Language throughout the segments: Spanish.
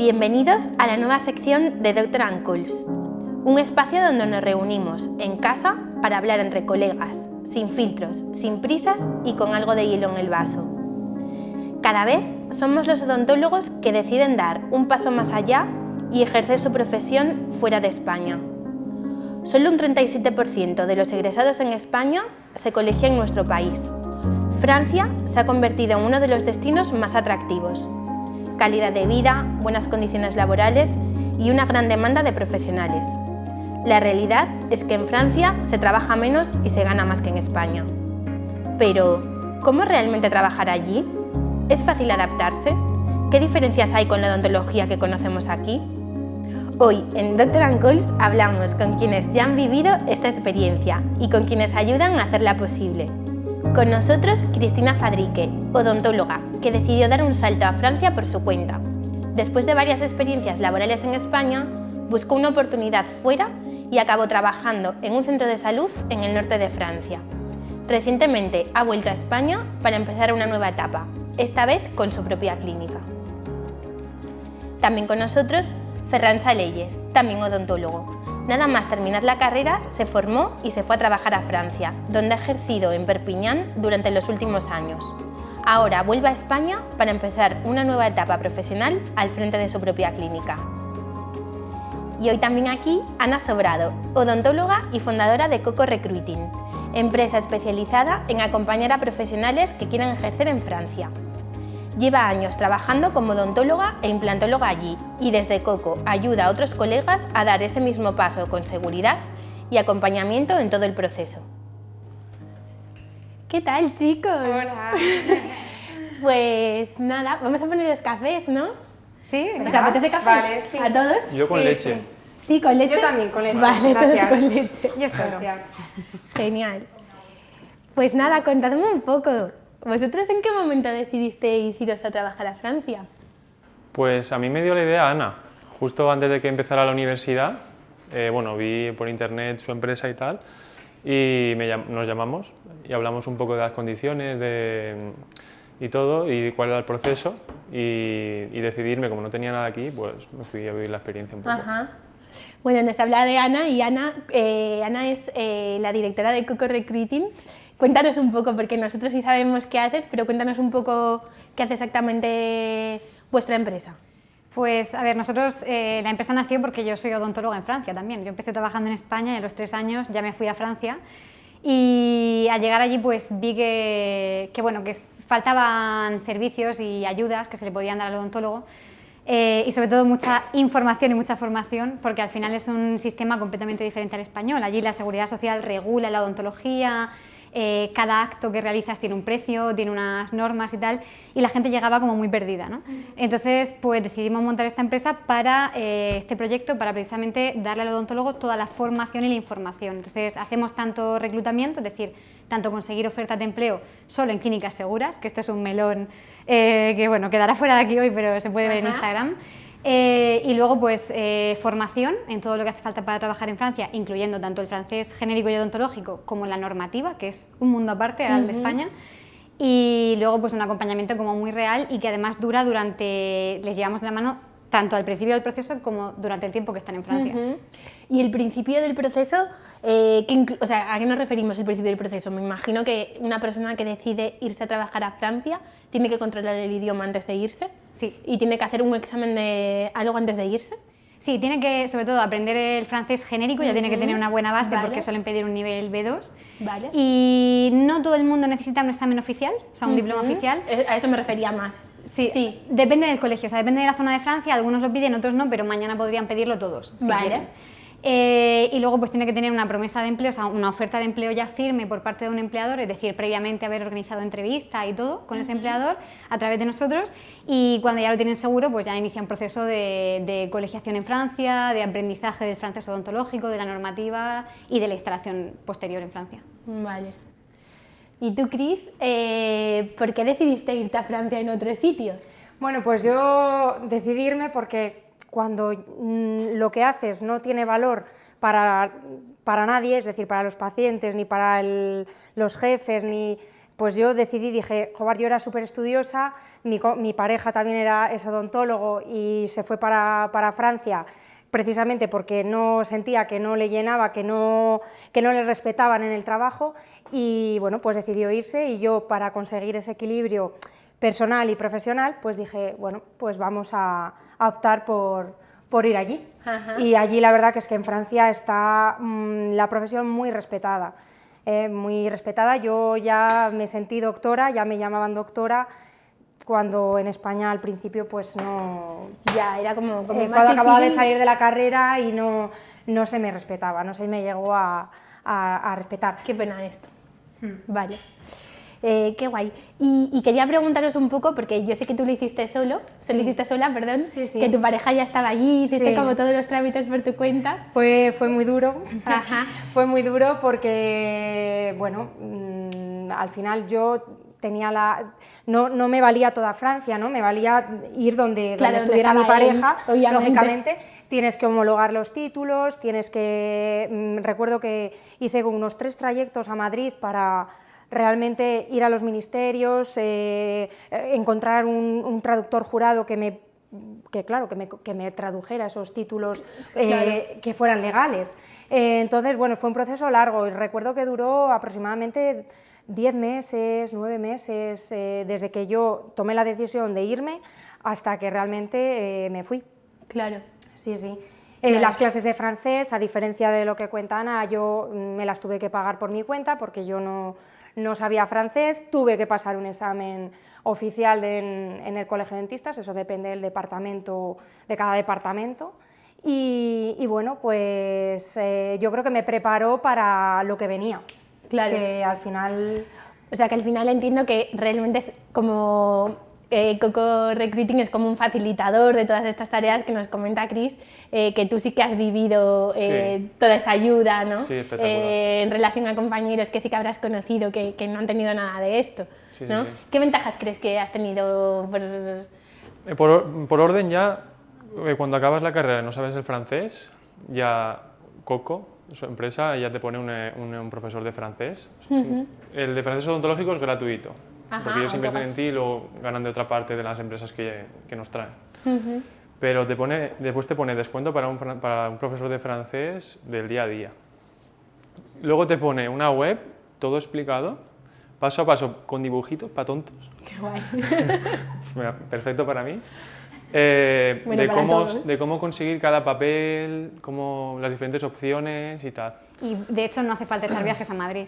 Bienvenidos a la nueva sección de Doctor & Cols, un espacio donde nos reunimos en casa para hablar entre colegas, sin filtros, sin prisas y con algo de hielo en el vaso. Cada vez somos los odontólogos que deciden dar un paso más allá y ejercer su profesión fuera de España. Solo un 37% de los egresados en España se colegia en nuestro país. Francia se ha convertido en uno de los destinos más atractivos. Calidad de vida, buenas condiciones laborales y una gran demanda de profesionales. La realidad es que en Francia se trabaja menos y se gana más que en España. Pero, ¿cómo realmente trabajar allí? ¿Es fácil adaptarse? ¿Qué diferencias hay con la odontología que conocemos aquí? Hoy en Doctor & Cols hablamos con quienes ya han vivido esta experiencia y con quienes ayudan a hacerla posible. Con nosotros Cristina Fadrique, odontóloga, que decidió dar un salto a Francia por su cuenta. Después de varias experiencias laborales en España, buscó una oportunidad fuera y acabó trabajando en un centro de salud en el norte de Francia. Recientemente ha vuelto a España para empezar una nueva etapa, esta vez con su propia clínica. También con nosotros Ferran Salelles, también odontólogo. Nada más terminar la carrera, se formó y se fue a trabajar a Francia, donde ha ejercido en Perpiñán durante los últimos años. Ahora vuelve a España para empezar una nueva etapa profesional al frente de su propia clínica. Y hoy también aquí Ana Sobrado, odontóloga y fundadora de Coco Recruiting, empresa especializada en acompañar a profesionales que quieran ejercer en Francia. Lleva años trabajando como odontóloga e implantóloga allí y desde Coco ayuda a otros colegas a dar ese mismo paso con seguridad y acompañamiento en todo el proceso. ¿Qué tal, chicos? Hola. Pues nada, vamos a poner los cafés, ¿no? ¿Sí? ¿Os apetece café? Vale, sí. ¿A todos? Yo con Sí, leche. sí. Sí, con leche. Yo también con leche. Vale, Gracias. todos con leche. Yo solo. Genial. Pues nada, contadme un poco. ¿Vosotros en qué momento decidisteis iros a trabajar a Francia? Pues a mí me dio la idea Ana, justo antes de que empezara la universidad. Vi por internet su empresa y tal, y nos llamamos y hablamos un poco de las condiciones y todo, y cuál era el proceso, y decidirme, como no tenía nada aquí, pues me fui a vivir la experiencia un poco. Ajá. Bueno, nos habla de Ana, y Ana es la directora de Coco Recruiting. Cuéntanos un poco, porque nosotros sí sabemos qué haces, pero cuéntanos un poco qué hace exactamente vuestra empresa. Pues, a ver, nosotros, la empresa nació porque yo soy odontóloga en Francia también. Yo empecé trabajando en España y a los 3 años ya me fui a Francia. Y al llegar allí pues vi que faltaban servicios y ayudas que se le podían dar al odontólogo. Y sobre todo mucha información y mucha formación, porque al final es un sistema completamente diferente al español. Allí la Seguridad Social regula la odontología, cada acto que realizas tiene un precio, tiene unas normas y tal, y la gente llegaba como muy perdida, ¿no? Entonces pues decidimos montar esta empresa para este proyecto, para precisamente darle al odontólogo toda la formación y la información. Entonces hacemos tanto reclutamiento, es decir, tanto conseguir ofertas de empleo solo en clínicas seguras, que esto es un melón que bueno, quedará fuera de aquí hoy, pero se puede ver en Instagram. Y luego pues formación en todo lo que hace falta para trabajar en Francia, incluyendo tanto el francés genérico y odontológico como la normativa, que es un mundo aparte al de España. Y luego pues un acompañamiento como muy real y que además dura les llevamos de la mano tanto al principio del proceso como durante el tiempo que están en Francia. Y el principio del proceso, ¿a qué nos referimos el principio del proceso? Me imagino que una persona que decide irse a trabajar a Francia tiene que controlar el idioma antes de irse. Sí. ¿Y tiene que hacer un examen de algo antes de irse? Sí, tiene que, sobre todo, aprender el francés genérico, ya tiene que tener una buena base, Vale. porque suelen pedir un nivel B2. Vale. Y no todo el mundo necesita un examen oficial, o sea, un diploma oficial. A eso me refería más. Sí, depende del colegio, o sea, depende de la zona de Francia, algunos lo piden, otros no, pero mañana podrían pedirlo todos. Si Vale. quieren. Y luego pues tiene que tener una promesa de empleo, o sea, una oferta de empleo ya firme por parte de un empleador, es decir, previamente haber organizado entrevista y todo con ese empleador a través de nosotros, y cuando ya lo tienen seguro pues ya inicia un proceso de colegiación en Francia, de aprendizaje del francés odontológico, de la normativa y de la instalación posterior en Francia. Vale. ¿Y tú, Cris, por qué decidiste irte a Francia en otro sitio? Bueno, pues yo decidí irme porque cuando lo que haces no tiene valor para nadie, es decir, para los pacientes, ni para los jefes, ni pues yo decidí, dije, joder, yo era súper estudiosa, mi pareja también es odontólogo y se fue para Francia, precisamente porque no sentía que no le llenaba, que no le respetaban en el trabajo, y bueno, pues decidió irse, y yo, para conseguir ese equilibrio personal y profesional, pues dije, bueno, pues vamos a optar por ir allí. Ajá. Y allí la verdad que es que en Francia está la profesión muy respetada, muy respetada. Yo ya me sentí doctora, ya me llamaban doctora, cuando en España al principio pues no... Ya, era como más cuando acababa de difícil. salir de la carrera y no se me respetaba, no se me llegó a respetar. Qué pena esto. Vale. Qué guay. Y quería preguntaros un poco, porque yo sé que tú lo hiciste sola, perdón, Sí, sí. que tu pareja ya estaba allí, hiciste Sí. como todos los trámites por tu cuenta. Fue muy duro, Ajá. fue muy duro porque, bueno, al final yo tenía no me valía toda Francia, ¿no? Me valía ir donde Claro, donde estuviera mi estaba él, pareja, obviamente. lógicamente. Tienes que homologar los títulos, tienes que... recuerdo que hice unos 3 trayectos a Madrid para realmente ir a los ministerios, encontrar un traductor jurado que me tradujera esos títulos que fueran legales. Entonces, bueno, fue un proceso largo y recuerdo que duró aproximadamente 10 meses, 9 meses, desde que yo tomé la decisión de irme hasta que realmente me fui. Claro. Sí, sí. Claro. Las clases de francés, a diferencia de lo que cuenta Ana, yo me las tuve que pagar por mi cuenta porque yo no sabía francés, tuve que pasar un examen oficial en el colegio de dentistas, eso depende del departamento, de cada departamento, y bueno, pues yo creo que me preparó para lo que venía, Claro. que al final... O sea que al final entiendo que realmente es como Coco Recruiting es como un facilitador de todas estas tareas que nos comenta Chris, que tú sí que has vivido Sí. toda esa ayuda, ¿no? Sí, espectacular. En relación a compañeros que sí que habrás conocido que no han tenido nada de esto, Sí, ¿no? sí, sí. ¿Qué ventajas crees que has tenido Por orden ya, cuando acabas la carrera y no sabes el francés, ya Coco, su empresa, ya te pone un profesor de francés. El de francés odontológico es gratuito, Ajá, porque ellos qué invierten guay. en ti y lo ganan de otra parte de las empresas que nos traen. Pero después te pone descuento para un profesor de francés del día a día. Luego te pone una web, todo explicado, paso a paso, con dibujitos para tontos. Qué guay. Mira, perfecto para mí. Bueno, para todos. De cómo conseguir cada papel, las diferentes opciones y tal. Y de hecho no hace falta echar viajes a Madrid.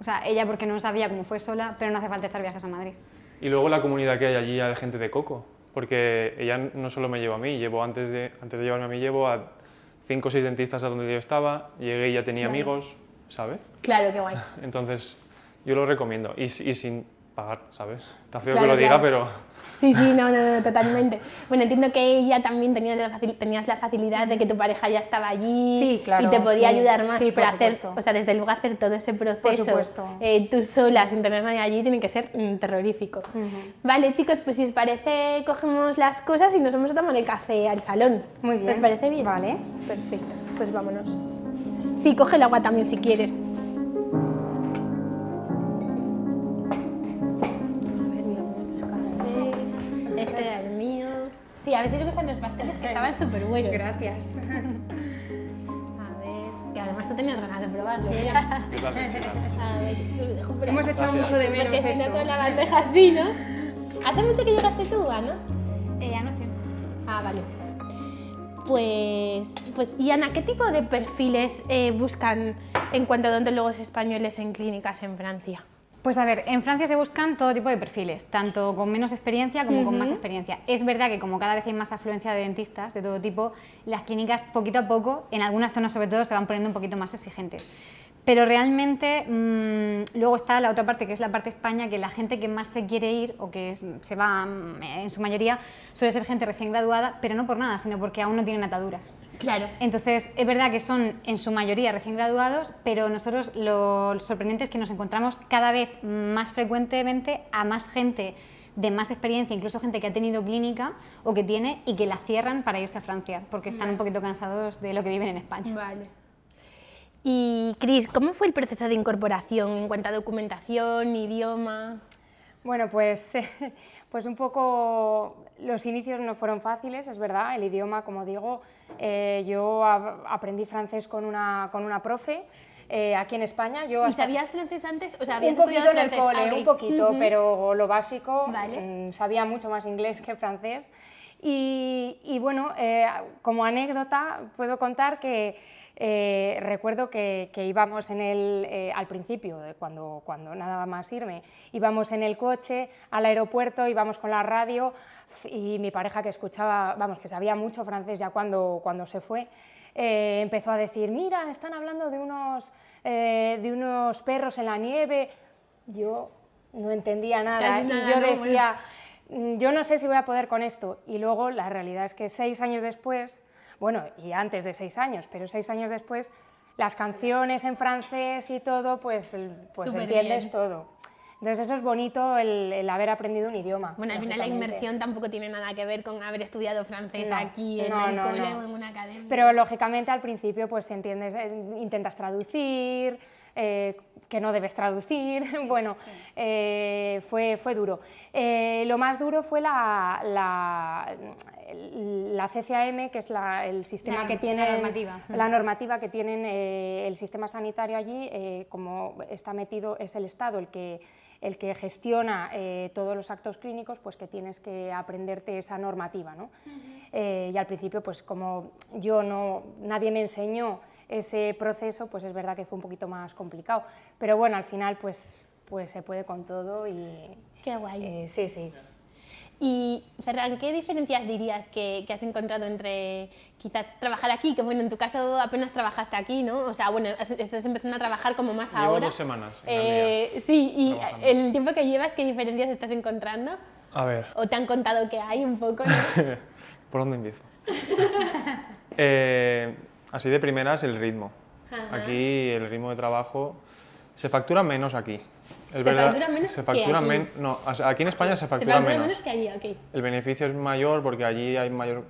O sea, ella porque no sabía cómo fue sola, pero no hace falta echar viajes a Madrid. Y luego la comunidad que hay allí de gente de Coco, porque ella no solo me llevó a mí, antes de llevarme a mí, llevo a 5 o 6 dentistas a donde yo estaba, llegué y ya tenía amigos, ¿sabes? Claro, qué guay. Entonces, yo lo recomiendo, y sin pagar, ¿sabes? Está feo Claro, que lo diga, claro. pero... Sí, no, totalmente. Bueno, entiendo que ella también tenías la facilidad de que tu pareja ya estaba allí Sí, claro, y te podía sí. ayudar más, Sí, pero por hacer, supuesto. o sea, desde luego hacer todo ese proceso supuesto. tú sola, sin tener nadie allí, tiene que ser terrorífico. Vale, chicos, pues si os parece, cogemos las cosas y nos vamos a tomar el café al salón. Muy bien. ¿Os parece bien? Vale. Perfecto, pues vámonos. Sí, coge el agua también si quieres. Este era el mío. Sí, a ver si os gustan los pasteles que estaban súper buenos. Gracias. A ver, que además tú tenías ganas de probarlo. ¿Qué tal, Cristina? A ver, lo dejo por Hemos ahí. echado mucho de menos Porque si no esto. con la bandeja así, ¿no? ¿Hace mucho que llegaste tú, Ana? Anoche. Ah, vale. Pues, y Ana, ¿qué tipo de perfiles buscan en cuanto a odontólogos españoles en clínicas en Francia? Pues a ver, en Francia se buscan todo tipo de perfiles, tanto con menos experiencia como con más experiencia. Es verdad que como cada vez hay más afluencia de dentistas de todo tipo, las clínicas poquito a poco, en algunas zonas sobre todo, se van poniendo un poquito más exigentes. Pero realmente luego está la otra parte, que es la parte España, que la gente que más se quiere ir o que se va en su mayoría suele ser gente recién graduada, pero no por nada, sino porque aún no tienen ataduras. Claro. Entonces, es verdad que son en su mayoría recién graduados, pero nosotros lo sorprendente es que nos encontramos cada vez más frecuentemente a más gente de más experiencia, incluso gente que ha tenido clínica o que tiene y que la cierran para irse a Francia, porque están un poquito cansados de lo que viven en España. Vale. Y Cris, ¿cómo fue el proceso de incorporación en cuanto a documentación, idioma? Bueno, pues, pues un poco los inicios no fueron fáciles, es verdad, el idioma, como digo, yo aprendí francés con una profe aquí en España. ¿Y sabías francés antes? O sea, ¿habías un poquito estudiado en el francés? cole, un poquito, pero lo básico, Vale. sabía mucho más inglés que francés. Y bueno, como anécdota puedo contar que recuerdo que íbamos al principio, cuando nada más irme, íbamos en el coche al aeropuerto, íbamos con la radio y mi pareja que escuchaba, vamos, que sabía mucho francés ya cuando se fue, empezó a decir, mira, están hablando de unos perros en la nieve. Yo no entendía nada y yo decía, yo no sé si voy a poder con esto. Y luego la realidad es que 6 años después, bueno, y antes de 6 años, pero 6 años después, las canciones en francés y todo, pues entiendes bien. Todo. Entonces eso es bonito, el haber aprendido un idioma. Bueno, al final la inmersión tampoco tiene nada que ver con haber estudiado francés aquí en el cole o en una academia. Pero lógicamente al principio pues entiendes, intentas traducir, que no debes traducir, bueno, sí. Fue duro. Lo más duro fue la CCAM, que es el sistema que tiene la normativa que tienen el sistema sanitario allí, como está metido, es el Estado el que gestiona todos los actos clínicos, pues que tienes que aprenderte esa normativa, ¿no? Y al principio, pues como nadie me enseñó ese proceso, pues es verdad que fue un poquito más complicado, pero bueno, al final pues se puede con todo y... ¡Qué guay! Sí, sí. Y Ferran, ¿qué diferencias dirías que has encontrado entre quizás trabajar aquí, que bueno, en tu caso apenas trabajaste aquí, ¿no? O sea, bueno, estás empezando a trabajar como más Llevo ahora. 2 semanas en Gandía, sí, y trabajando. el tiempo que llevas, ¿qué diferencias estás encontrando? A ver. ¿O te han contado que hay un poco, no? ¿Por dónde empiezo? Así de primeras, el ritmo. Ajá. Aquí el ritmo de trabajo se factura menos aquí. ¿Factura menos se factura que aquí? No, o sea, aquí en España se factura menos. Que allí, ok. El beneficio es mayor porque allí hay mayor...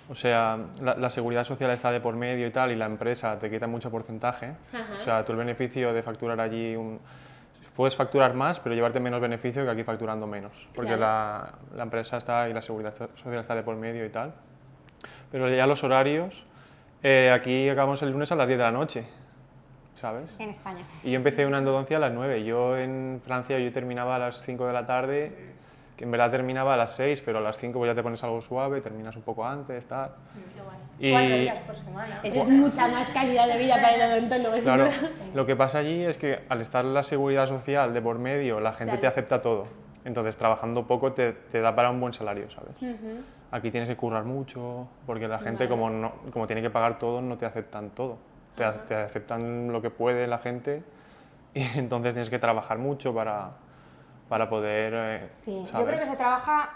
O sea, la seguridad social está de por medio y tal, y la empresa te quita mucho porcentaje. Ajá. O sea, tú el beneficio de facturar allí... Puedes facturar más, pero llevarte menos beneficio que aquí facturando menos. Porque claro. la empresa está y la seguridad social está de por medio y tal. Pero ya los horarios... aquí acabamos el lunes a las 10 de la noche, ¿sabes? En España. Y yo empecé una endodoncia a las 9. Yo en Francia yo terminaba a las 5 de la tarde, que en verdad terminaba a las 6, pero a las 5 pues ya te pones algo suave, terminas un poco antes, tal. Y 4 días por semana. Eso es mucha más calidad de vida para el odontólogo, sin claro, duda. lo que pasa allí es que al estar la seguridad social de por medio, la gente te acepta todo. Entonces, trabajando poco te da para un buen salario, ¿sabes? Aquí tienes que currar mucho, porque la gente, como tiene que pagar todo, no te aceptan todo. Te aceptan lo que puede la gente y entonces tienes que trabajar mucho para poder sí, saber. yo creo que se trabaja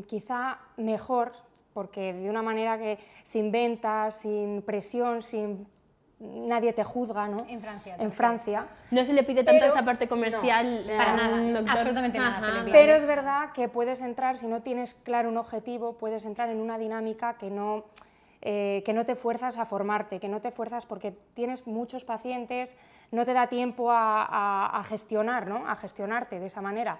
quizá mejor, porque de una manera que sin ventas, sin presión, nadie te juzga, ¿no? En Francia. No se le pide tanto esa parte comercial. No, para nada, absolutamente nada se le pide. Pero es verdad que puedes entrar, si no tienes claro un objetivo, puedes entrar en una dinámica que no te fuerzas a formarte, que no te fuerzas porque tienes muchos pacientes, no te da tiempo a gestionar, ¿no? A gestionarte de esa manera.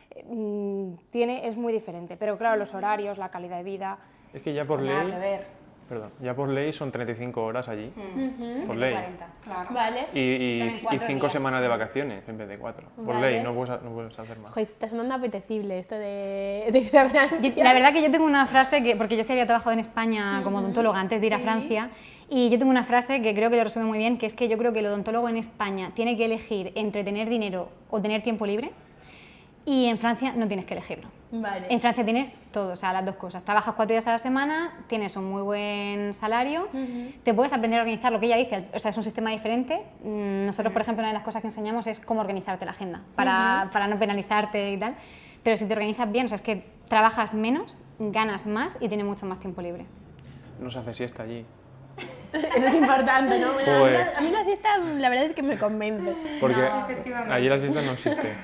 Es muy diferente, pero claro, los horarios, la calidad de vida... Es que ya por nada ley... que ver. Perdón, ya por ley son 35 horas allí, por ley. 40, claro. Vale. Y 5 días. semanas de vacaciones en vez de 4. Por Vale. ley, no puedes hacer más. Joder, está sonando apetecible esto de irse a Francia. La verdad que yo tengo una frase, porque yo sí había trabajado en España como odontóloga antes de ir a Francia, y yo tengo una frase que creo que lo resume muy bien, que es que yo creo que el odontólogo en España tiene que elegir entre tener dinero o tener tiempo libre, y en Francia no tienes que elegirlo. Vale. En Francia tienes todo, o sea, las dos cosas. Trabajas 4 días a la semana, tienes un muy buen salario, te puedes aprender a organizar lo que ella dice, o sea, es un sistema diferente. Nosotros, por ejemplo, una de las cosas que enseñamos es cómo organizarte la agenda, para no penalizarte y tal. Pero si te organizas bien, o sea, es que trabajas menos, ganas más y tienes mucho más tiempo libre. No se hace siesta allí. Eso es importante, ¿no? Bueno, Joder. a mí la siesta, la verdad es que me convence. Porque efectivamente. allí la siesta no existe.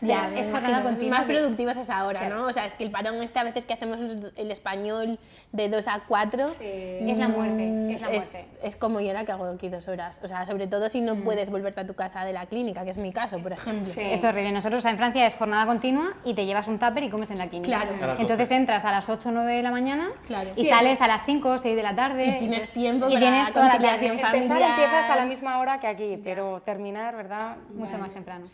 Ya, es jornada continua. Más productivas es ahora, Claro. ¿no? O sea, es que el parón a veces que hacemos el español de 2 a 4... Es la muerte, es la muerte. Es como yo ahora que hago aquí 2 horas. O sea, sobre todo si no puedes volverte a tu casa de la clínica, que es mi caso, por ejemplo. Sí. Es horrible. Nosotros, o sea, en Francia es jornada continua y te llevas un tupper y comes en la clínica. Claro. A las Entonces 12. entras a las 8 o 9 de la mañana Claro. y Sí, sales a las 5 o 6 de la tarde. Y tienes entonces- tiempo y para tienes toda la conciliación tarde. familiar. Empiezas a la misma hora que aquí, pero terminar, ¿verdad? Mucho más temprano.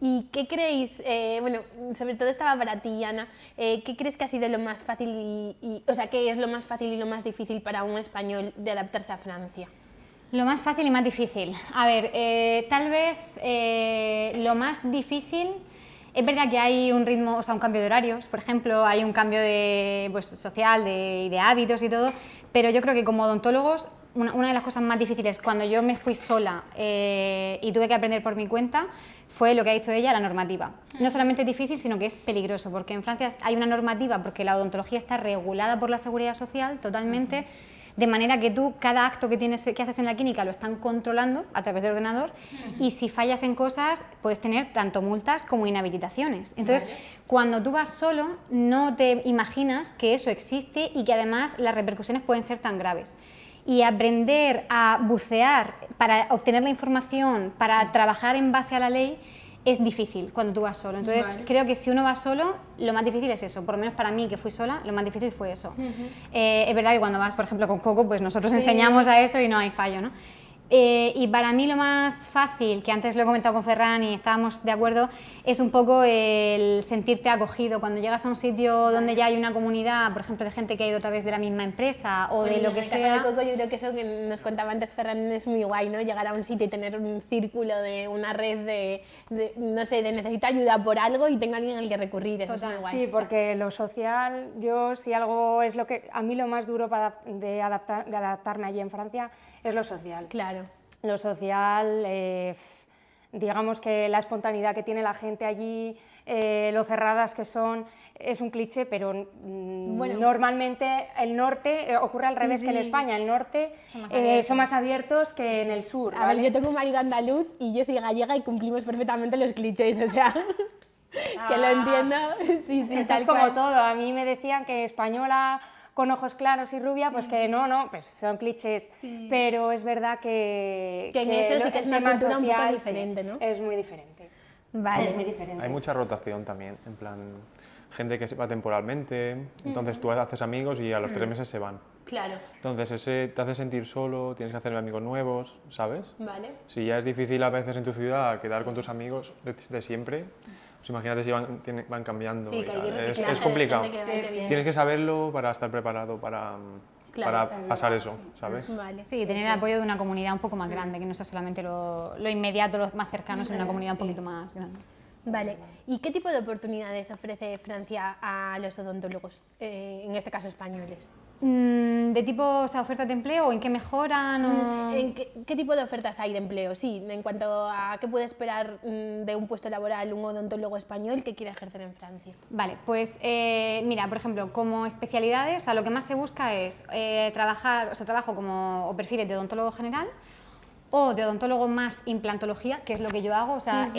¿Y qué creéis, bueno, sobre todo estaba para ti, Ana, qué crees que ha sido lo más fácil o sea, qué es lo más fácil y lo más difícil para un español de adaptarse a Francia? Lo más fácil y más difícil. A ver, tal vez lo más difícil, es verdad que hay un ritmo, o sea, un cambio de horarios, por ejemplo, hay un cambio de, pues, social, de hábitos y todo, pero yo creo que como odontólogos, una de las cosas más difíciles cuando yo me fui sola y tuve que aprender por mi cuenta fue lo que ha dicho ella, la normativa. No solamente es difícil, sino que es peligroso, porque en Francia hay una normativa, porque la odontología está regulada por la Seguridad Social totalmente, de manera que tú, cada acto que haces en la clínica lo están controlando a través del ordenador y si fallas en cosas puedes tener tanto multas como inhabilitaciones. Entonces, cuando tú vas solo, no te imaginas que eso existe y que además las repercusiones pueden ser tan graves. Y aprender a bucear para obtener la información, para trabajar en base a la ley, es difícil cuando tú vas solo. Entonces, creo que si uno va solo, lo más difícil es eso. Por lo menos para mí, que fui sola, lo más difícil fue eso. Es verdad que cuando vas, por ejemplo, con Coco, pues nosotros enseñamos a eso y no hay fallo, ¿no? Y para mí lo más fácil, que antes lo he comentado con Ferran y estábamos de acuerdo, es un poco el sentirte acogido. Cuando llegas a un sitio donde ya hay una comunidad, por ejemplo, de gente que ha ido a través de la misma empresa o de lo que sea... En el caso de Coco, yo creo que eso que nos contaba antes Ferran es muy guay, ¿no? Llegar a un sitio y tener un círculo, una red no sé, de necesitar ayuda por algo y tengo alguien al que recurrir, eso Total, es muy guay. Sí, porque lo social, yo si algo es lo que a mí lo más duro de adaptarme allí en Francia es lo social. Claro. Lo social, digamos que la espontaneidad que tiene la gente allí, lo cerradas que son, es un cliché, pero normalmente el norte ocurre al revés que en España. El norte son más abiertos que en el sur. A ver, yo tengo un marido andaluz y yo soy gallega y cumplimos perfectamente los clichés, o sea, que lo entiendo. Sí, Esto tal es como cual. todo. A mí me decían que española con ojos claros y rubia, pues que no, pues son clichés. Pero es verdad que en eso sí que es una tema cultura un poco social, diferente, ¿no? Es muy diferente. Vale. Es muy diferente. Hay mucha rotación también, en plan, gente que se va temporalmente, entonces tú haces amigos y a los 3 meses se van. Claro, Entonces ese te hace sentir solo, tienes que hacer amigos nuevos, ¿sabes? vale. Si ya es difícil a veces en tu ciudad quedar con tus amigos de siempre, pues imagínate si van cambiando. Sí, y que hay tal. reciclaje Es de complicado. gente que va y que viene. Tienes que saberlo para estar preparado para pasar eso, ¿sabes? Vale. Sí, tener el apoyo de una comunidad un poco más grande, que no sea solamente lo inmediato, lo más cercano, sino una comunidad un poquito más grande. Vale. ¿Y qué tipo de oportunidades ofrece Francia a los odontólogos, en este caso españoles? ¿De tipo, o sea, ofertas de empleo o en qué mejoran? O... ¿Qué tipo de ofertas hay de empleo? Sí, en cuanto a qué puede esperar de un puesto laboral un odontólogo español que quiera ejercer en Francia. Vale, pues mira, por ejemplo, como especialidades, o sea, lo que más se busca es trabajo como o perfiles de odontólogo general o de odontólogo más implantología, que es lo que yo hago. O sea,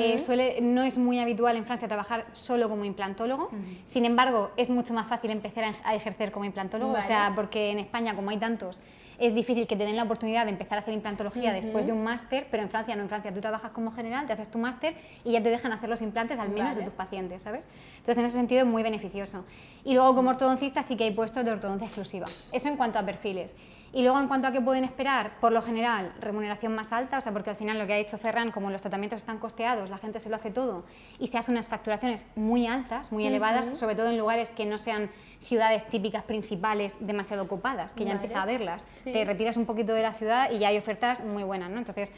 no es muy habitual en Francia trabajar solo como implantólogo, sin embargo, es mucho más fácil empezar a ejercer como implantólogo, Vale. o sea, porque en España, como hay tantos, es difícil que te den la oportunidad de empezar a hacer implantología después de un máster, pero en Francia no, en Francia tú trabajas como general, te haces tu máster y ya te dejan hacer los implantes al menos de tus pacientes, ¿sabes? Entonces, en ese sentido es muy beneficioso. Y luego como ortodoncista sí que hay puestos de ortodoncia exclusiva, eso en cuanto a perfiles. Y luego en cuanto a qué pueden esperar, por lo general, remuneración más alta, o sea, porque al final lo que ha dicho Ferran, como los tratamientos están costeados, la gente se lo hace todo y se hace unas facturaciones muy altas, muy elevadas, sobre todo en lugares que no sean ciudades típicas principales demasiado copadas, que ya empieza a verlas. Sí. Te retiras un poquito de la ciudad y ya hay ofertas muy buenas, ¿no? Entonces,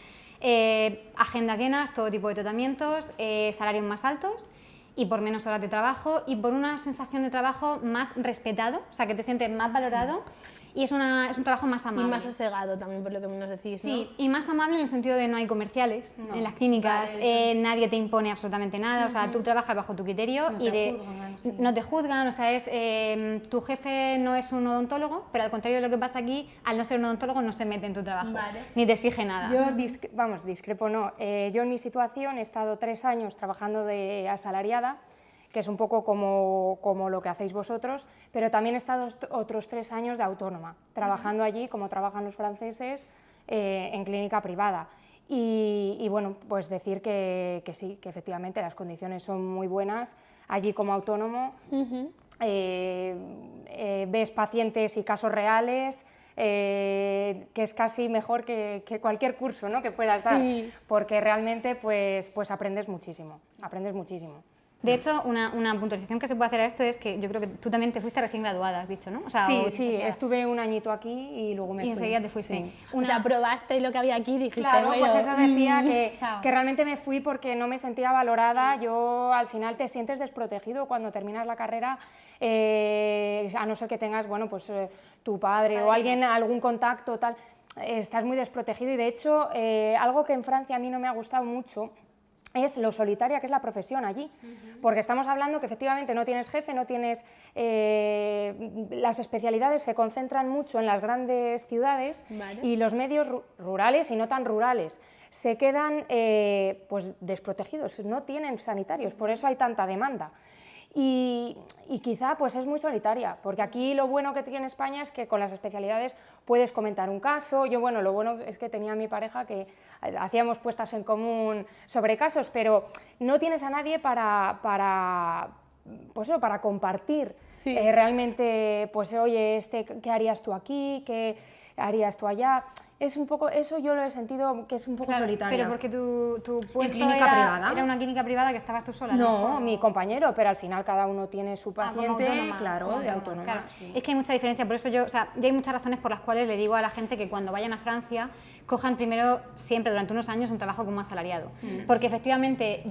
agendas llenas, todo tipo de tratamientos, salarios más altos y por menos horas de trabajo y por una sensación de trabajo más respetado, o sea, que te sientes más valorado y es un trabajo más amable. Y más sosegado también, por lo que nos decís, ¿no? Sí, y más amable en el sentido de no hay comerciales en las clínicas, nadie te impone absolutamente nada, o sea, tú trabajas bajo tu criterio no te juzgan, o sea, tu jefe no es un odontólogo, pero al contrario de lo que pasa aquí, al no ser un odontólogo no se mete en tu trabajo, ni te exige nada. Yo, discrepo no, yo en mi situación he estado 3 años trabajando de asalariada, que es un poco como lo que hacéis vosotros, pero también he estado otros 3 años de autónoma, trabajando allí, como trabajan los franceses, en clínica privada. Y bueno, pues decir que sí, que efectivamente las condiciones son muy buenas. Allí como autónomo ves pacientes y casos reales, que es casi mejor que cualquier curso, ¿no?, que puedas dar, porque realmente pues aprendes muchísimo, aprendes muchísimo. De hecho, una puntualización que se puede hacer a esto es que yo creo que tú también te fuiste recién graduada, has dicho, ¿no? O sea, sí, estuve un añito aquí y luego me fui. Y enseguida te fuiste. Sí. O sea, probaste lo que había aquí y dijiste, claro, bueno, pues eso decía chao. que realmente me fui porque no me sentía valorada. Yo, al final, te sientes desprotegido cuando terminas la carrera, a no ser que tengas, bueno, pues tu padre o alguien, algún contacto, tal, estás muy desprotegido. Y de hecho, algo que en Francia a mí no me ha gustado mucho es lo solitaria que es la profesión allí, porque estamos hablando que efectivamente no tienes jefe, no tienes... las especialidades se concentran mucho en las grandes ciudades y los medios rurales y no tan rurales se quedan pues desprotegidos, no tienen sanitarios, por eso hay tanta demanda. Y quizá pues es muy solitaria, porque aquí lo bueno que tiene España es que con las especialidades puedes comentar un caso. Yo, bueno, lo bueno es que tenía a mi pareja que hacíamos puestas en común sobre casos, pero no tienes a nadie para compartir. Realmente, pues oye, ¿qué harías tú aquí? ¿Qué harías tú allá? Es un poco, eso yo lo he sentido que es un poco solitario. Pero porque tu puesto era una clínica privada que estabas tú sola, ¿no? No, mi compañero, pero al final cada uno tiene su paciente, autónoma, claro, de autónoma. Claro. Sí. Es que hay mucha diferencia, por eso yo hay muchas razones por las cuales le digo a la gente que cuando vayan a Francia cojan primero, siempre durante unos años, un trabajo como asalariado. Porque efectivamente,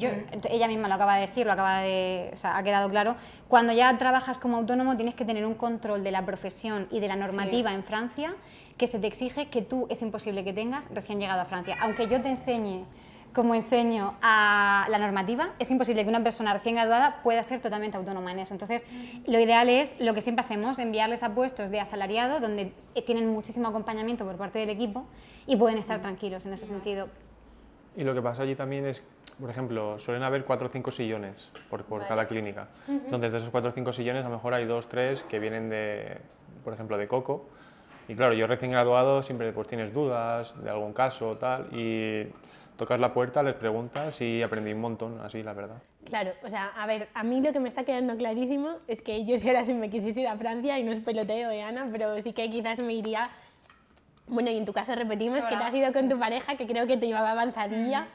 ella misma lo acaba de decir, ha quedado claro, cuando ya trabajas como autónomo tienes que tener un control de la profesión y de la normativa en Francia que se te exige que tú es imposible que tengas recién llegado a Francia. Aunque yo te enseñe como enseño a la normativa, es imposible que una persona recién graduada pueda ser totalmente autónoma en eso. Entonces, lo ideal es lo que siempre hacemos, enviarles a puestos de asalariado donde tienen muchísimo acompañamiento por parte del equipo y pueden estar tranquilos en ese sentido. Y lo que pasa allí también es, por ejemplo, suelen haber 4 o 5 sillones por cada clínica. Entonces, de esos 4 o 5 sillones, a lo mejor hay 2 o 3 que vienen de, por ejemplo, de Coco. Y claro, yo recién graduado siempre pues tienes dudas de algún caso o tal, y tocas la puerta, les preguntas y aprendí un montón, así la verdad. Claro, o sea, a ver, a mí lo que me está quedando clarísimo es que yo si ahora sí me quisiese ir a Francia, y no es peloteo, Ana, pero sí que quizás me iría... Bueno, y en tu caso repetimos que te has ido con tu pareja, que creo que te llevaba avanzadilla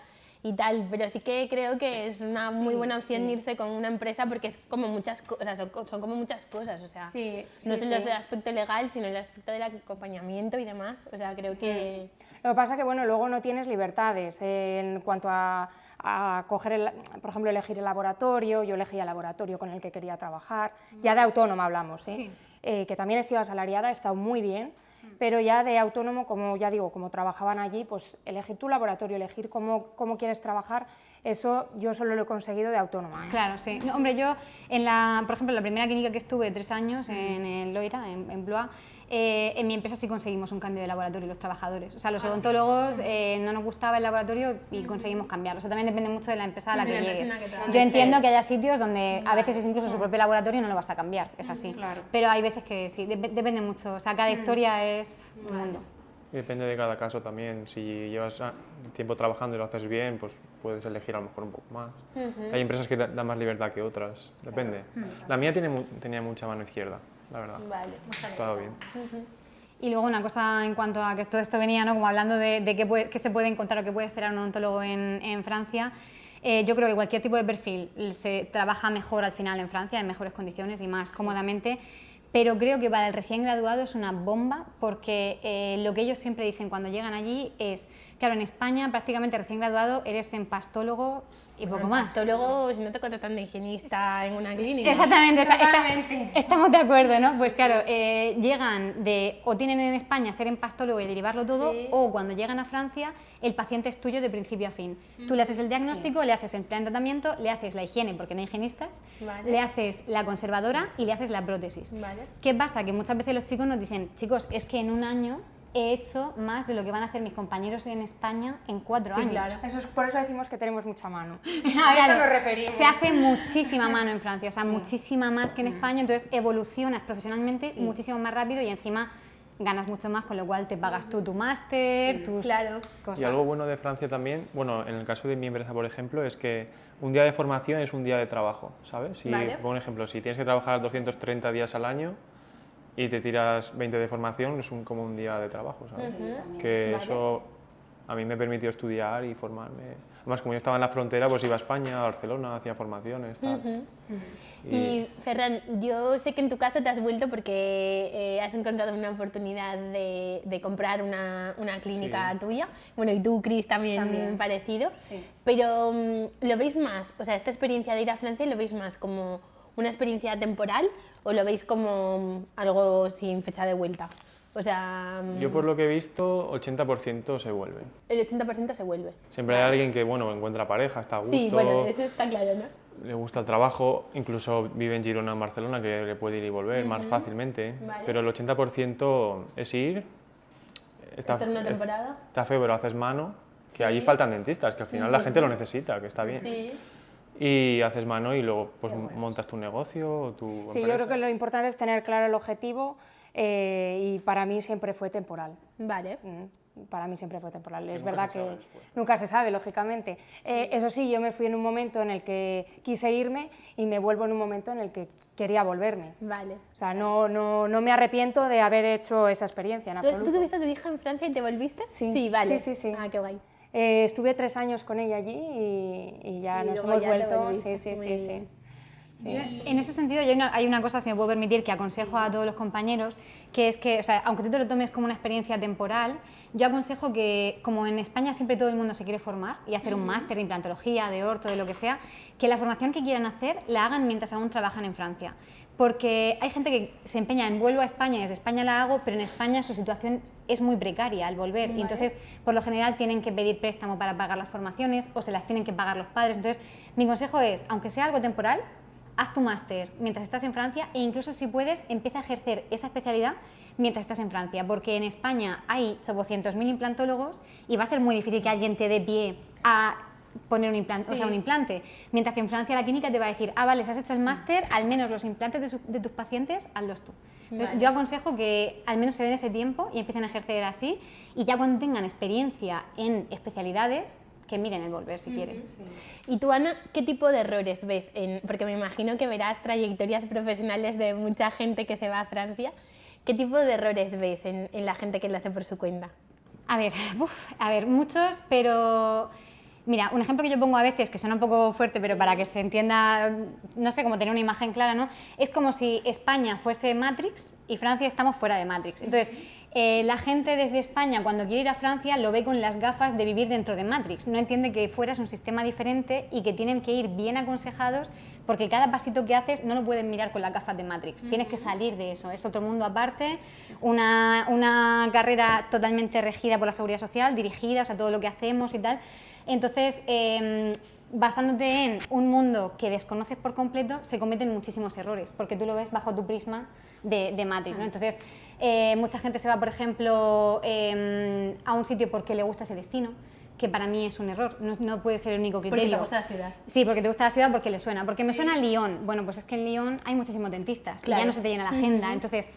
y tal, pero sí que creo que es una muy buena opción irse con una empresa porque es como muchas cosas, son como muchas cosas, o sea, no solo el aspecto legal, sino el aspecto del acompañamiento y demás, o sea, creo que... Lo que pasa es que, bueno, luego no tienes libertades en cuanto a coger, por ejemplo, elegir el laboratorio. Yo elegí el laboratorio con el que quería trabajar, ya de autónoma hablamos, que también he sido asalariada, he estado muy bien, pero ya de autónomo, como ya digo, como trabajaban allí, pues elegir tu laboratorio, elegir cómo quieres trabajar, eso yo solo lo he conseguido de autónoma. Claro, sí. No, hombre, yo, por ejemplo, en la primera clínica que estuve 3 años, en el Loira, en Blois, en mi empresa sí conseguimos un cambio de laboratorio los trabajadores. O sea, los odontólogos no nos gustaba el laboratorio y conseguimos cambiarlo. O sea, también depende mucho de la empresa a la que llegues. Yo entiendo que haya sitios donde a veces es incluso su propio laboratorio y no lo vas a cambiar, es así. Pero hay veces que sí, depende mucho. O sea, cada historia es un mundo. Y depende de cada caso también, si llevas tiempo trabajando y lo haces bien, pues puedes elegir a lo mejor un poco más. Hay empresas que dan más libertad que otras, depende. La mía tenía mucha mano izquierda, la verdad. Vale, todo bien. Y luego una cosa en cuanto a que todo esto venía, ¿no? Como hablando de qué se puede encontrar o qué puede esperar un odontólogo en Francia. Yo creo que cualquier tipo de perfil se trabaja mejor al final en Francia, en mejores condiciones y más cómodamente. Pero creo que para el recién graduado es una bomba porque lo que ellos siempre dicen cuando llegan allí es, claro, en España prácticamente recién graduado eres empastólogo y poco más. Pastólogo, si no te contratan de higienista en una clínica. Exactamente, Totalmente. estamos de acuerdo, ¿no? Pues claro, llegan de, o tienen en España ser empastólogo y derivarlo todo, Sí. o cuando llegan a Francia, el paciente es tuyo de principio a fin. Tú le haces el diagnóstico, le haces el plan de tratamiento, le haces la higiene, porque no hay higienistas, Vale. le haces la conservadora y le haces la prótesis. Vale. ¿Qué pasa? Que muchas veces los chicos nos dicen, chicos, es que en un año he hecho más de lo que van a hacer mis compañeros en España en 4 años. claro. Por eso decimos que tenemos mucha mano. Claro, nos referimos. se hace muchísima mano en Francia, o sea, muchísima más que en España, entonces evolucionas profesionalmente muchísimo más rápido y encima ganas mucho más, con lo cual te pagas tú tu máster, tus Claro. cosas. Y algo bueno de Francia también, bueno, en el caso de mi empresa, por ejemplo, es que un día de formación es un día de trabajo, ¿sabes? Si, Vale. por ejemplo, si tienes que trabajar 230 días al año y te tiras 20 de formación, es como un día de trabajo, ¿sabes? Que Vale. eso a mí me permitió estudiar y formarme. Además, como yo estaba en la frontera, pues iba a España, a Barcelona, hacía formaciones, tal. Y Ferran, yo sé que en tu caso te has vuelto porque has encontrado una oportunidad de comprar una clínica Sí. tuya. Bueno, y tú, Cris, también parecido. Sí. Pero ¿lo veis más? O sea, esta experiencia de ir a Francia, ¿lo veis más como una experiencia temporal o lo veis como algo sin fecha de vuelta? O sea, Yo por lo que he visto, 80% se vuelven. el 80% se vuelve. Siempre hay alguien que, bueno, encuentra pareja, está a gusto, Sí, bueno, eso está claro, ¿no? le gusta el trabajo, incluso vive en Girona, en Barcelona, que le puede ir y volver más fácilmente. Vale. Pero el 80% es ir, Estar una temporada. está feo, pero haces mano, que allí faltan dentistas, que al final la gente lo necesita, que está bien. Sí. Y haces mano y luego pues montas tu negocio o tu Sí, yo empresa. creo que lo importante es tener claro el objetivo y para mí siempre fue temporal. Vale. Para mí siempre fue temporal. Es nunca verdad se que sabe después. nunca se sabe, lógicamente. Eso sí, yo me fui en un momento en el que quise irme y me vuelvo en un momento en el que quería volverme. Vale. O sea, no me arrepiento de haber hecho esa experiencia en ¿Tú absoluto. tuviste a tu hija en Francia y te volviste? Sí. Sí, vale. Sí, sí, sí. Ah, qué guay. Estuve 3 años con ella allí y ya Y nos luego hemos ya te vuelto. volviste. Sí, sí, Muy sí, bien. sí. En ese sentido, hay una cosa, si me puedo permitir, que aconsejo a todos los compañeros, que es que, o sea, aunque tú te lo tomes como una experiencia temporal, yo aconsejo que, como en España siempre todo el mundo se quiere formar y hacer un máster de implantología, de orto, de lo que sea, que la formación que quieran hacer la hagan mientras aún trabajan en Francia. Porque hay gente que se empeña en vuelvo a España y desde España la hago, pero en España su situación es muy precaria al volver y entonces por lo general tienen que pedir préstamo para pagar las formaciones o se las tienen que pagar los padres. Entonces mi consejo es, aunque sea algo temporal, haz tu máster mientras estás en Francia e incluso si puedes empieza a ejercer esa especialidad mientras estás en Francia, porque en España hay 800.000 implantólogos y va a ser muy difícil que alguien te dé pie a poner un implante, o sea, un implante, mientras que en Francia la clínica te va a decir, ah, vale, si has hecho el máster, al menos los implantes de tus pacientes, hazlos tú. Entonces, yo aconsejo que al menos se den ese tiempo y empiecen a ejercer así y ya cuando tengan experiencia en especialidades, que miren el volver si quieren. ¿Y tú, Ana, qué tipo de errores ves? Porque me imagino que verás trayectorias profesionales de mucha gente que se va a Francia. ¿Qué tipo de errores ves en la gente que lo hace por su cuenta? A ver, muchos, pero mira, un ejemplo que yo pongo a veces, que suena un poco fuerte, pero para que se entienda, no sé, como tener una imagen clara, ¿no? Es como si España fuese Matrix y Francia estamos fuera de Matrix. Entonces, la gente desde España, cuando quiere ir a Francia, lo ve con las gafas de vivir dentro de Matrix. No entiende que fuera es un sistema diferente y que tienen que ir bien aconsejados, porque cada pasito que haces no lo pueden mirar con las gafas de Matrix. Tienes que salir de eso, es otro mundo aparte, una carrera totalmente regida por la seguridad social, dirigida, o sea, todo lo que hacemos y tal. Entonces, basándote en un mundo que desconoces por completo, se cometen muchísimos errores, porque tú lo ves bajo tu prisma de Matrix, ¿no? Entonces, mucha gente se va, por ejemplo, a un sitio porque le gusta ese destino, que para mí es un error, no puede ser el único criterio. Porque te gusta la ciudad. Sí, porque te gusta la ciudad, porque le suena. Porque me suena Lyon. Bueno, pues es que en Lyon hay muchísimos dentistas, Claro. ya no se te llena la agenda. Entonces,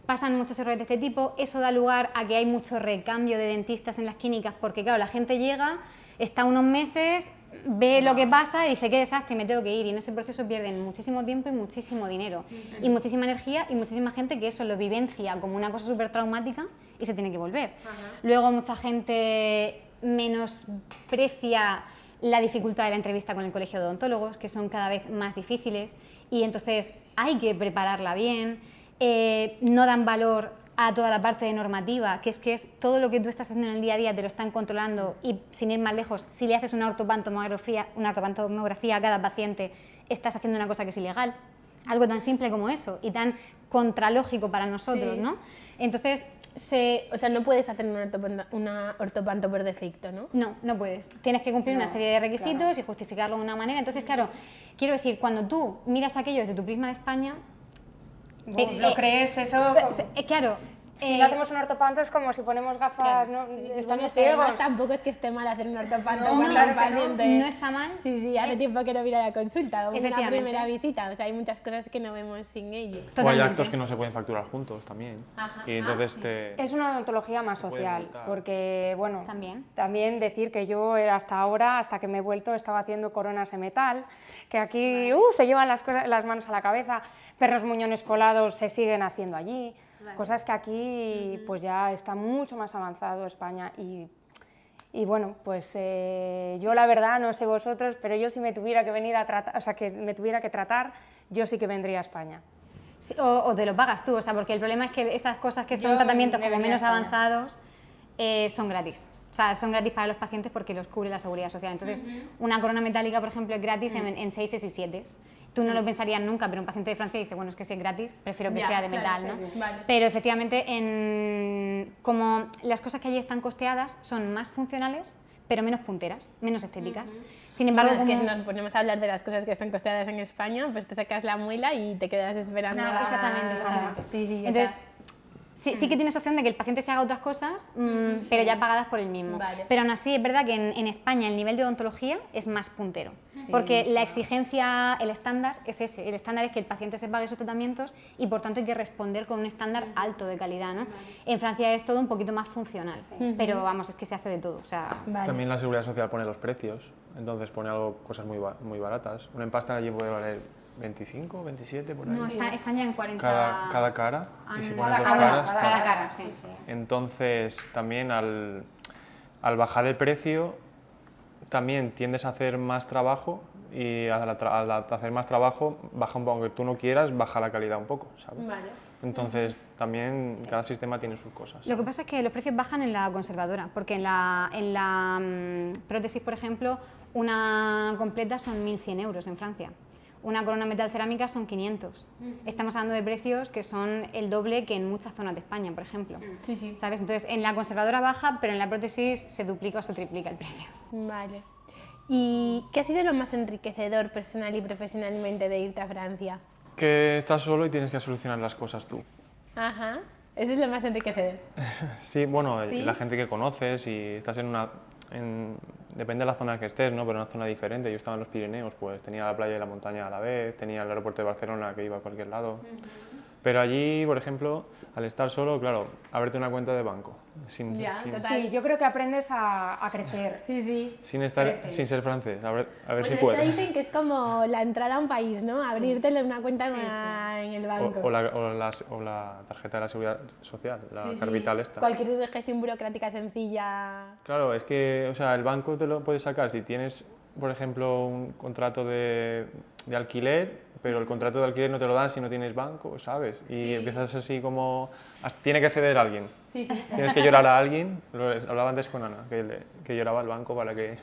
pasan muchos errores de este tipo. Eso da lugar a que hay mucho recambio de dentistas en las clínicas, porque claro, la gente llega, está unos meses, ve lo que pasa y dice, qué desastre, me tengo que ir. Y en ese proceso pierden muchísimo tiempo y muchísimo dinero. Y muchísima energía y muchísima gente que eso lo vivencia como una cosa súper traumática y se tiene que volver. Luego mucha gente menosprecia la dificultad de la entrevista con el colegio de odontólogos, que son cada vez más difíciles y entonces hay que prepararla bien. No dan valor a toda la parte de normativa, que es todo lo que tú estás haciendo en el día a día te lo están controlando y sin ir más lejos, si le haces una ortopantomografía a cada paciente, estás haciendo una cosa que es ilegal. Algo tan simple como eso y tan contralógico para nosotros, ¿no? Entonces, o sea, no puedes hacer una ortopanto por defecto, ¿no? No, no puedes. Tienes que cumplir una serie de requisitos y justificarlo de una manera. Entonces, claro, quiero decir, cuando tú miras aquello desde tu prisma de España... ¿Lo crees eso? Claro. Si no hacemos un ortopanto es como si ponemos gafas, claro, ¿no? Sí, Estamos ciegos. tampoco es que esté mal hacer un ortopanto No, cuando claro el que no. paciente... No está mal. Sí, hace tiempo que no viene a la consulta, o una Efectivamente. primera visita, o sea, hay muchas cosas que no vemos sin ello. O hay Totalmente. actos que no se pueden facturar juntos también. Y entonces Es una odontología más puede social, multar. porque, bueno, También. decir que yo hasta ahora, hasta que me he vuelto, estaba haciendo coronas en metal, que aquí se llevan las manos a la cabeza, perros muñones colados se siguen haciendo allí, cosas que aquí pues ya está mucho más avanzado España y bueno, pues yo la verdad, no sé vosotros, pero yo si me tuviera que venir a tratar, o sea, que me tuviera que tratar, yo sí que vendría a España. Sí, o te lo pagas tú, o sea, porque el problema es que estas cosas que son Yo tratamientos me como venía a menos España. avanzados son gratis. O sea, son gratis para los pacientes porque los cubre la seguridad social. Entonces, una corona metálica, por ejemplo, es gratis en 6 y 7. Tú no lo pensarías nunca, pero un paciente de Francia dice, bueno, es que si es gratis, prefiero que sea de metal, ¿no? Vale. Pero efectivamente, como las cosas que allí están costeadas son más funcionales, pero menos punteras, menos estéticas. Sin embargo, Bueno, es que si como- nos ponemos a hablar de las cosas que están costeadas en España, pues te sacas la muela y te quedas esperando. No, exactamente. Sí, sí, Entonces, sí que tienes opción de que el paciente se haga otras cosas, pero ya pagadas por él mismo. Vale. Pero aún así es verdad que en España el nivel de odontología es más puntero, porque la exigencia, el estándar es ese. El estándar es que el paciente se pague sus tratamientos y por tanto hay que responder con un estándar alto de calidad, ¿no? En Francia es todo un poquito más funcional, pero vamos, es que se hace de todo. O sea, Vale. También la Seguridad Social pone los precios, entonces pone cosas muy baratas. Una empasta allí puede valer 25, 27, por ahí. no, están ya en 40... Cada cara. Y si pones Cada dos caras, cada cara, sí. Entonces, también al bajar el precio, también tiendes a hacer más trabajo y al hacer más trabajo, baja un poco, aunque tú no quieras, baja la calidad un poco, ¿sabes? Vale. Entonces, también cada sistema tiene sus cosas. Lo que pasa es que los precios bajan en la conservadora, porque en la prótesis, por ejemplo, una completa son 1.100 euros en Francia. Una corona metal cerámica son 500. Estamos hablando de precios que son el doble que en muchas zonas de España, por ejemplo. Sí, sí. ¿Sabes? Entonces, en la conservadora baja, pero en la prótesis se duplica o se triplica el precio. Vale. ¿Y qué ha sido lo más enriquecedor personal y profesionalmente de irte a Francia? Que estás solo y tienes que solucionar las cosas tú. Ajá. Eso es lo más enriquecedor. Sí, bueno, ¿Sí? la gente que conoces y estás en una... depende de la zona en que estés, ¿no? Pero en una zona diferente. Yo estaba en los Pirineos, pues tenía la playa y la montaña a la vez, tenía el aeropuerto de Barcelona que iba a cualquier lado. Pero allí, por ejemplo, al estar solo, claro, ábrete una cuenta de banco. Sin total. Sí, yo creo que aprendes a crecer. Sí, sí. sin ser francés, a ver si Bueno, esto puedes. dicen que es como la entrada a un país, ¿no? Abrirte una cuenta en el banco. O la tarjeta de la Seguridad Social, la Sí, sí. Carvital esta. Cualquier gestión burocrática sencilla. Claro, es que, o sea, el banco te lo puedes sacar si tienes, por ejemplo, un contrato de alquiler, pero el contrato de alquiler no te lo dan si no tienes banco, ¿sabes? Y empiezas así como... Tiene que ceder a alguien. Sí, sí. Tienes que llorar a alguien. Hablaba antes con Ana, que lloraba al banco para que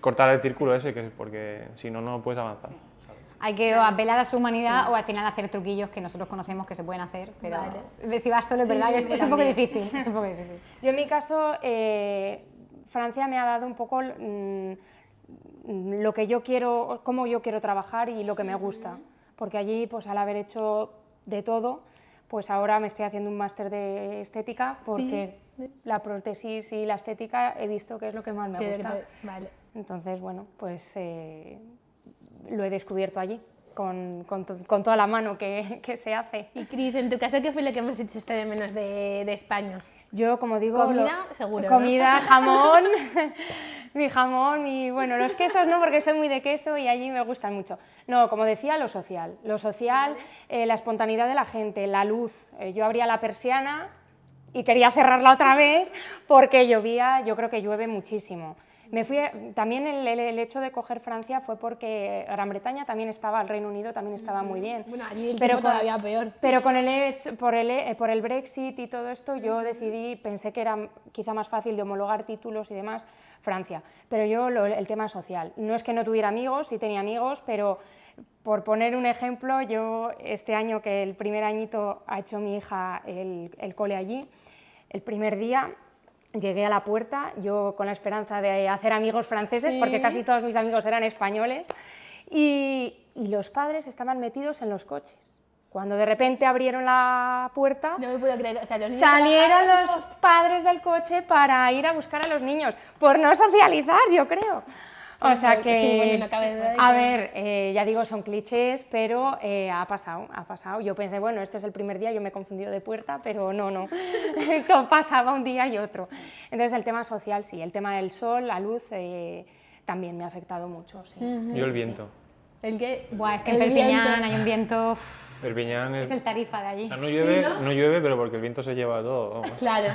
cortara el círculo ese, porque si no, no puedes avanzar. ¿sabes? Hay que o apelar a su humanidad o al final hacer truquillos que nosotros conocemos que se pueden hacer, pero si vas solo es verdad que es un poco difícil. Es un poco difícil. Yo en mi caso, Francia me ha dado un poco lo que yo quiero, cómo yo quiero trabajar y lo que me gusta, porque allí, pues al haber hecho de todo, pues ahora me estoy haciendo un máster de estética porque la prótesis y la estética he visto que es lo que más me gusta. Vale. Entonces, bueno, pues lo he descubierto allí, con toda la mano que se hace. Y Cris, en tu caso, ¿qué fue lo que más echaste de menos de España? Yo, como digo... Comida, seguro, ¿no? Comida, jamón, mi jamón y, bueno, los quesos no, porque soy muy de queso y allí me gustan mucho. No, como decía, lo social, la espontaneidad de la gente, la luz. Yo abría la persiana y quería cerrarla otra vez porque llovía, yo creo que llueve muchísimo. Me fui, también el hecho de coger Francia fue porque Gran Bretaña también estaba, el Reino Unido también estaba muy bien. Bueno, allí el tiempo todavía peor. Pero por el Brexit y todo esto, yo pensé que era quizá más fácil de homologar títulos y demás, Francia. Pero yo el tema social, no es que no tuviera amigos, sí tenía amigos, pero por poner un ejemplo, yo este año que el primer añito ha hecho mi hija el cole allí, el primer día llegué a la puerta, yo con la esperanza de hacer amigos franceses, porque casi todos mis amigos eran españoles, y los padres estaban metidos en los coches. Cuando de repente abrieron la puerta, no me puedo creer, o sea, los niños salieron los padres del coche para ir a buscar a los niños, por no socializar, yo creo. O sea que, sí, bueno, no cabe duda de a que... ver, ya digo, son clichés, pero ha pasado. Yo pensé, bueno, este es el primer día, yo me he confundido de puerta, pero no. Esto pasaba un día y otro. Entonces el tema social, sí, el tema del sol, la luz, también me ha afectado mucho. Sí. Yo el viento. ¿El qué? Buah, es que en Perpiñán hay un viento... Perpiñán es el Tarifa de allí. O sea, no llueve, pero porque el viento se lleva todo. Vamos. Claro.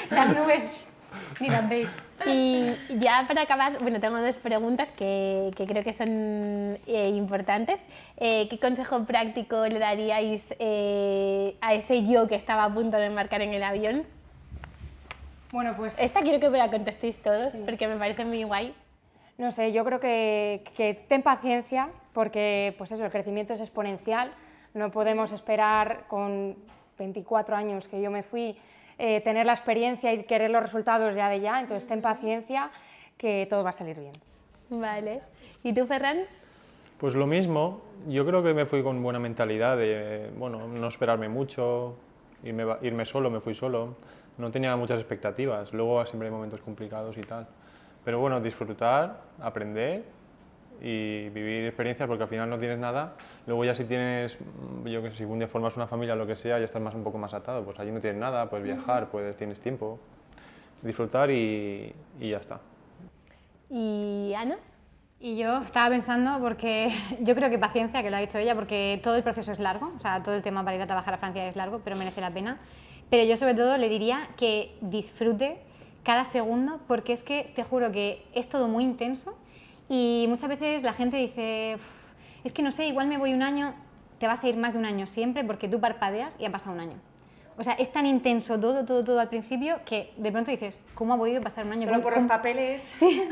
Las nubes... Ni las veis. Y ya para acabar, bueno, tengo dos preguntas que creo que son importantes. ¿Qué consejo práctico le daríais a ese yo que estaba a punto de embarcar en el avión? Bueno, pues... Esta quiero que me la contestéis todos, porque me parece muy guay. No sé, yo creo que ten paciencia, porque pues eso, el crecimiento es exponencial. No podemos esperar con 24 años que yo me fui, tener la experiencia y querer los resultados ya de ya, entonces ten paciencia que todo va a salir bien. Vale. ¿Y tú, Ferran? Pues lo mismo, yo creo que me fui con buena mentalidad de, bueno, no esperarme mucho, irme solo, me fui solo, no tenía muchas expectativas, luego siempre hay momentos complicados y tal, pero bueno, disfrutar, aprender y vivir experiencias, porque al final no tienes nada. Luego ya si tienes, yo que sé, si un día formas una familia o lo que sea, ya estás un poco más atado, pues allí no tienes nada, puedes viajar, tienes tiempo, disfrutar y ya está. ¿Y Ana? Y yo estaba pensando, porque yo creo que paciencia, que lo ha dicho ella, porque todo el proceso es largo, o sea, todo el tema para ir a trabajar a Francia es largo, pero merece la pena. Pero yo sobre todo le diría que disfrute cada segundo, porque es que te juro que es todo muy intenso. Y muchas veces la gente dice, es que no sé, igual me voy un año, te vas a ir más de un año siempre porque tú parpadeas y ha pasado un año. O sea, es tan intenso todo al principio que de pronto dices, ¿cómo ha podido pasar un año? Solo por los papeles. Sí,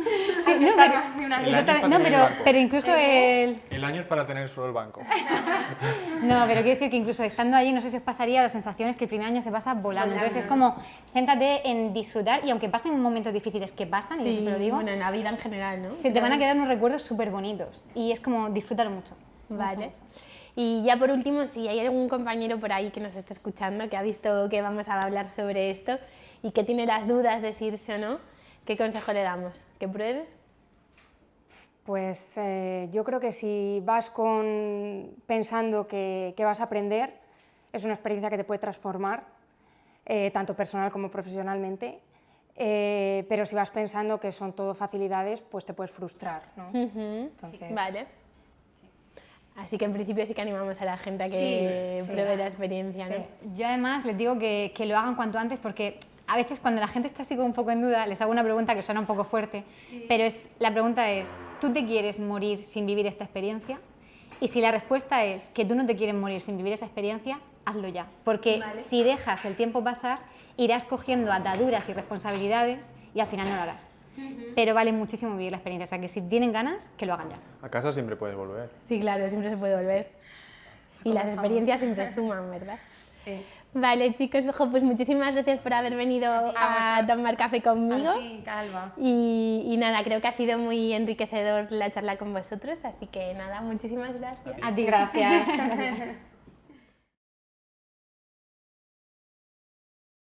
pero incluso El año es para tener solo el banco. No, pero quiero decir que incluso estando allí, no sé si os pasaría, la sensación es que el primer año se pasa volando. Entonces es como, céntrate en disfrutar y aunque pasen momentos difíciles que pasan, y yo siempre lo digo, bueno, en la vida en general, ¿no? se te van a quedar unos recuerdos súper bonitos y es como disfrutar mucho. Vale. Mucho. Y ya por último, si hay algún compañero por ahí que nos esté escuchando, que ha visto que vamos a hablar sobre esto y que tiene las dudas de si irse o no, ¿qué consejo le damos? ¿Que pruebe? Pues yo creo que si vas pensando que vas a aprender, es una experiencia que te puede transformar, tanto personal como profesionalmente, pero si vas pensando que son todo facilidades, pues te puedes frustrar, ¿no? Entonces... Vale. Así que en principio sí que animamos a la gente a que pruebe la experiencia, ¿no? Yo además les digo que lo hagan cuanto antes, porque a veces cuando la gente está así como un poco en duda, les hago una pregunta que suena un poco fuerte, pero la pregunta es, ¿tú te quieres morir sin vivir esta experiencia? Y si la respuesta es que tú no te quieres morir sin vivir esa experiencia, hazlo ya, porque si dejas el tiempo pasar, irás cogiendo ataduras y responsabilidades y al final no lo harás. Pero vale muchísimo vivir la experiencia, o sea que si tienen ganas, que lo hagan ya. A casa siempre puedes volver. Sí, claro, siempre se puede volver. Y las experiencias siempre suman, ¿verdad? Sí. Vale, chicos, pues muchísimas gracias por haber venido a tomar café conmigo. Calva. Y nada, creo que ha sido muy enriquecedor la charla con vosotros, así que nada, muchísimas gracias. A ti, Gracias.